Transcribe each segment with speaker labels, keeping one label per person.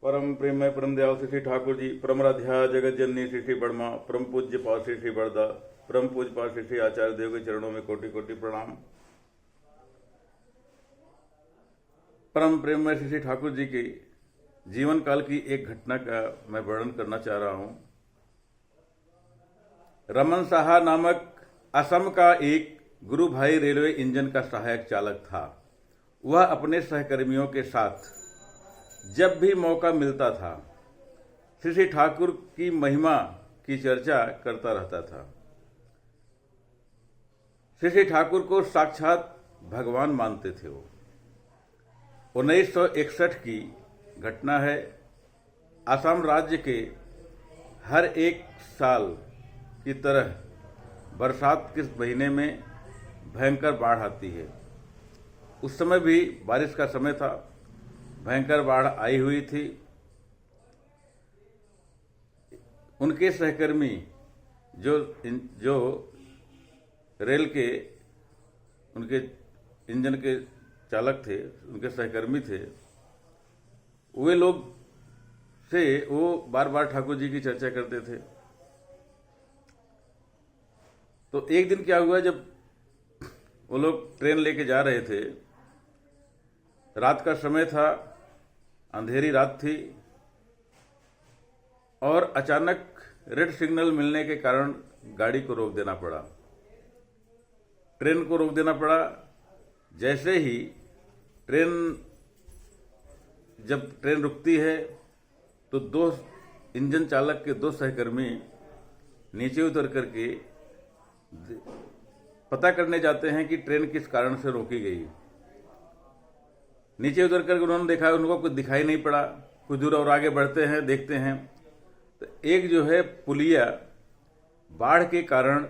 Speaker 1: परम प्रेमय परम दयाल श्री ठाकुर जी, परम राध्या जगत जननी श्री श्री बड़मा, परम पूज्य पास श्री श्री बड़दा, परम पूज्य पास श्री श्री आचार्य देव के चरणों में कोटि कोटि प्रणाम। परम प्रेमय श्री श्री ठाकुर जी के जीवन काल की एक घटना का मैं वर्णन करना चाह रहा हूं। रमन साहा नामक असम का एक गुरु भाई रेलवे इंजन का सहायक चालक था। वह अपने सहकर्मियों के साथ जब भी मौका मिलता था श्री श्री ठाकुर की महिमा की चर्चा करता रहता था। श्री श्री ठाकुर को साक्षात भगवान मानते थे वो। 1961 की घटना है। असम राज्य के हर एक साल की तरह बरसात के महीने में भयंकर बाढ़ आती है। उस समय भी बारिश का समय था, भयंकर बाढ़ आई हुई थी। उनके सहकर्मी जो रेल के उनके इंजन के चालक थे, उनके सहकर्मी थे, वे लोग से वो बार बार ठाकुर जी की चर्चा करते थे। तो एक दिन क्या हुआ, जब वो लोग ट्रेन लेके जा रहे थे, रात का समय था, अंधेरी रात थी, और अचानक रेड सिग्नल मिलने के कारण गाड़ी को रोक देना पड़ा, ट्रेन को रोक देना पड़ा। जैसे ही जब ट्रेन रुकती है तो दो इंजन चालक के दो सहकर्मी नीचे उतर करके पता करने जाते हैं कि ट्रेन किस कारण से रोकी गई। नीचे उतर करके उन्होंने देखा, उनको कुछ दिखाई नहीं पड़ा। कुछ दूर और आगे बढ़ते हैं, देखते हैं तो एक जो है पुलिया, बाढ़ के कारण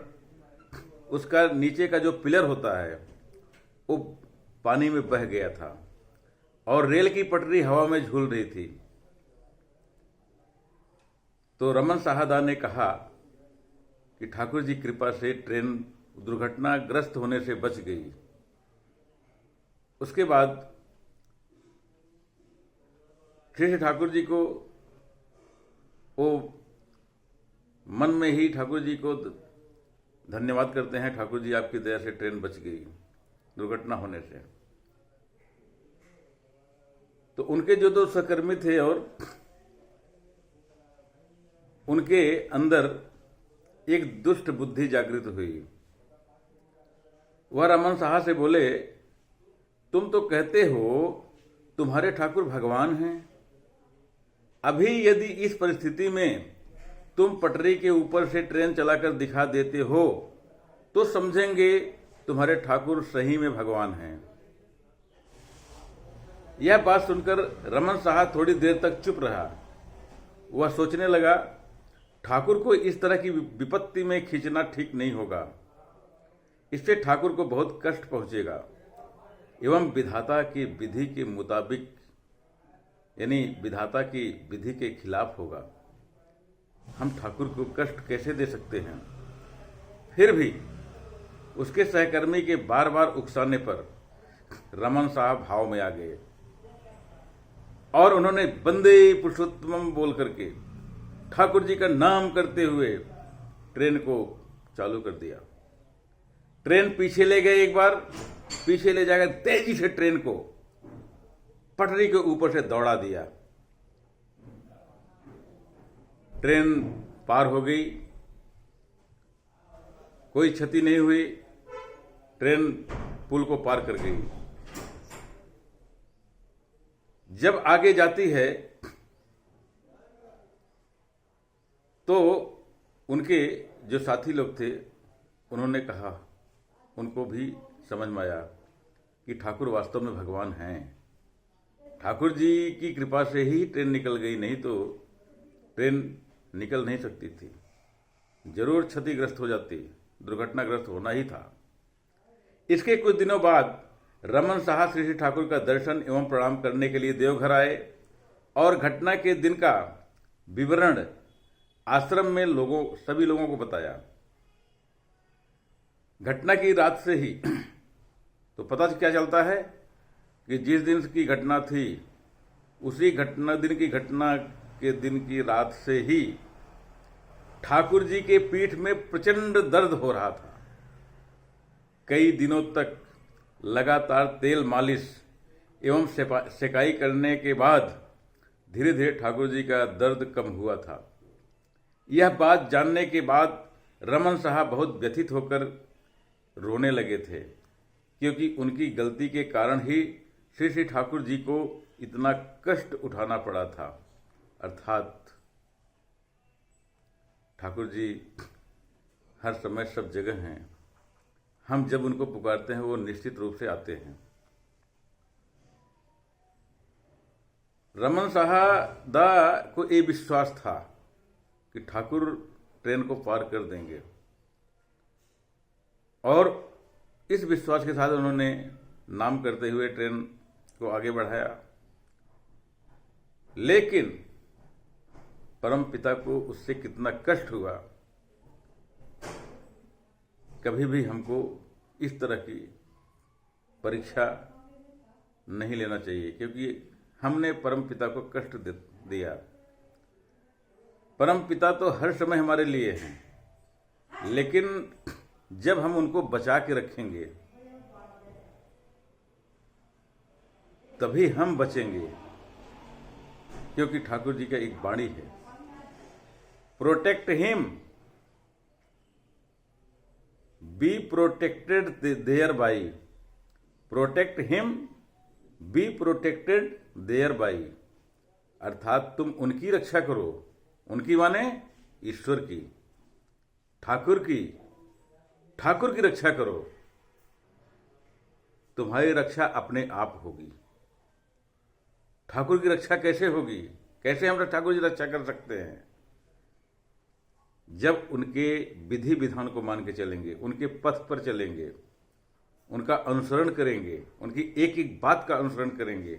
Speaker 1: उसका नीचे का जो पिलर होता है वो पानी में बह गया था और रेल की पटरी हवा में झूल रही थी। तो रमन साहदा ने कहा कि ठाकुर जी कृपा से ट्रेन दुर्घटनाग्रस्त होने से बच गई। उसके बाद श्री ठाकुर जी को वो मन में ही ठाकुर जी को धन्यवाद करते हैं, ठाकुर जी आपकी दया से ट्रेन बच गई दुर्घटना होने से। तो उनके जो दो सहकर्मी थे और उनके अंदर एक दुष्ट बुद्धि जागृत हुई। वह रमन साहा से बोले, तुम तो कहते हो तुम्हारे ठाकुर भगवान हैं, अभी यदि इस परिस्थिति में तुम पटरी के ऊपर से ट्रेन चलाकर दिखा देते हो तो समझेंगे तुम्हारे ठाकुर सही में भगवान हैं। यह बात सुनकर रमन साहा थोड़ी देर तक चुप रहा। वह सोचने लगा, ठाकुर को इस तरह की विपत्ति में खींचना ठीक नहीं होगा, इससे ठाकुर को बहुत कष्ट पहुंचेगा एवं विधाता की विधि के मुताबिक, यानी विधाता की विधि के खिलाफ होगा। हम ठाकुर को कष्ट कैसे दे सकते हैं। फिर भी उसके सहकर्मी के बार बार उकसाने पर रमन साहब भाव में आ गए और उन्होंने वंदे पुरुषोत्तम बोल करके ठाकुर जी का नाम करते हुए ट्रेन को चालू कर दिया। ट्रेन पीछे ले गए, एक बार पीछे ले जाकर तेजी से ट्रेन को पटरी के ऊपर से दौड़ा दिया। ट्रेन पार हो गई, कोई क्षति नहीं हुई, ट्रेन पुल को पार कर गई। जब आगे जाती है तो उनके जो साथी लोग थे उन्होंने कहा, उनको भी समझ में आया कि ठाकुर वास्तव में भगवान हैं। ठाकुर जी की कृपा से ही ट्रेन निकल गई, नहीं तो ट्रेन निकल नहीं सकती थी, जरूर क्षतिग्रस्त हो जाती, दुर्घटनाग्रस्त होना ही था। इसके कुछ दिनों बाद रमन साहा श्री श्री ठाकुर का दर्शन एवं प्रणाम करने के लिए देवघर आए और घटना के दिन का विवरण आश्रम में सभी लोगों को बताया। घटना की रात से ही तो पता क्या चलता है कि जिस दिन की घटना थी उसी घटना के दिन की रात से ही ठाकुर जी के पीठ में प्रचंड दर्द हो रहा था। कई दिनों तक लगातार तेल मालिश एवं सेकाई करने के बाद धीरे धीरे ठाकुर जी का दर्द कम हुआ था। यह बात जानने के बाद रमन साहब बहुत व्यथित होकर रोने लगे थे, क्योंकि उनकी गलती के कारण ही श्री श्री ठाकुर जी को इतना कष्ट उठाना पड़ा था। अर्थात ठाकुर जी हर समय सब जगह हैं। हम जब उनको पुकारते हैं वो निश्चित रूप से आते हैं। रमन साहदा को ये विश्वास था कि ठाकुर ट्रेन को पार कर देंगे, और इस विश्वास के साथ उन्होंने नाम करते हुए ट्रेन को आगे बढ़ाया। लेकिन परम पिता को उससे कितना कष्ट हुआ, कभी भी हमको इस तरह की परीक्षा नहीं लेना चाहिए, क्योंकि हमने परम पिता को कष्ट दिया। परम पिता तो हर समय हमारे लिए हैं, लेकिन जब हम उनको बचा के रखेंगे तभी हम बचेंगे, क्योंकि ठाकुर जी का एक वाणी है, protect him, be protected thereby, protect him, be protected thereby. अर्थात तुम उनकी रक्षा करो, उनकी माने ईश्वर की, ठाकुर की रक्षा करो, तुम्हारी रक्षा अपने आप होगी। ठाकुर की रक्षा कैसे होगी? कैसे हम ठाकुर जी रक्षा कर सकते हैं? जब उनके विधि विधान को मान के चलेंगे, उनके पथ पर चलेंगे, उनका अनुसरण करेंगे, उनकी एक एक बात का अनुसरण करेंगे,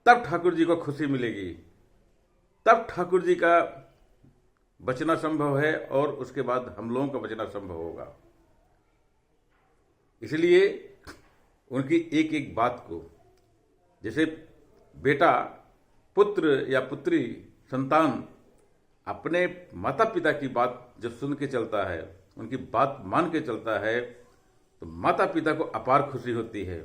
Speaker 1: तब ठाकुर जी को खुशी मिलेगी, तब ठाकुर जी का बचना संभव है, और उसके बाद हम लोगों का बचना संभव होगा। इसलिए उनकी एक एक बात को, जैसे बेटा, पुत्र या पुत्री, संतान अपने माता पिता की बात जब सुन के चलता है, उनकी बात मान के चलता है, तो माता पिता को अपार खुशी होती है,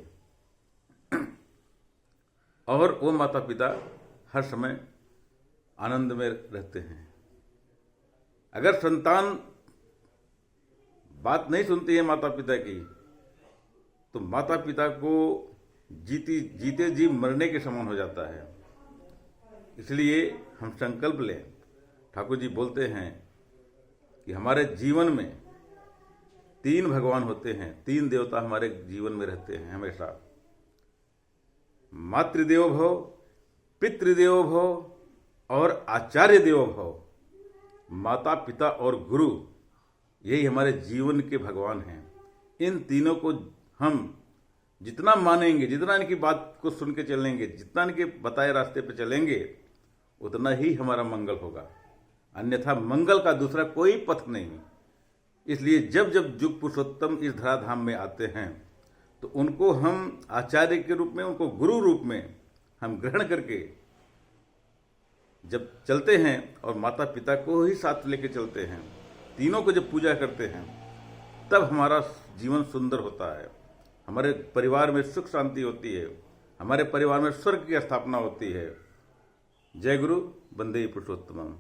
Speaker 1: और वो माता पिता हर समय आनंद में रहते हैं। अगर संतान बात नहीं सुनती है माता पिता की, तो माता पिता को जीते जी मरने के समान हो जाता है। इसलिए हम संकल्प लें। ठाकुर जी बोलते हैं कि हमारे जीवन में 3 भगवान होते हैं, 3 देवता हमारे जीवन में रहते हैं हमेशा। मातृदेवो भव, पितृदेवो भव और आचार्य देवो भव। माता पिता और गुरु, यही हमारे जीवन के भगवान हैं। इन तीनों को हम जितना मानेंगे, जितना इनकी बात को सुन के चलेंगे, जितना इनके बताए रास्ते पे चलेंगे, उतना ही हमारा मंगल होगा। अन्यथा मंगल का दूसरा कोई पथ नहीं। इसलिए जब जब युग पुरुषोत्तम इस धराधाम में आते हैं, तो उनको हम आचार्य के रूप में, उनको गुरु रूप में हम ग्रहण करके जब चलते हैं, और माता पिता को ही साथ लेके चलते हैं, तीनों को जब पूजा करते हैं, तब हमारा जीवन सुंदर होता है। हमारे परिवार में सुख शांति होती है, हमारे परिवार में स्वर्ग की स्थापना होती है। जय गुरु, वंदे पुरुषोत्तमम।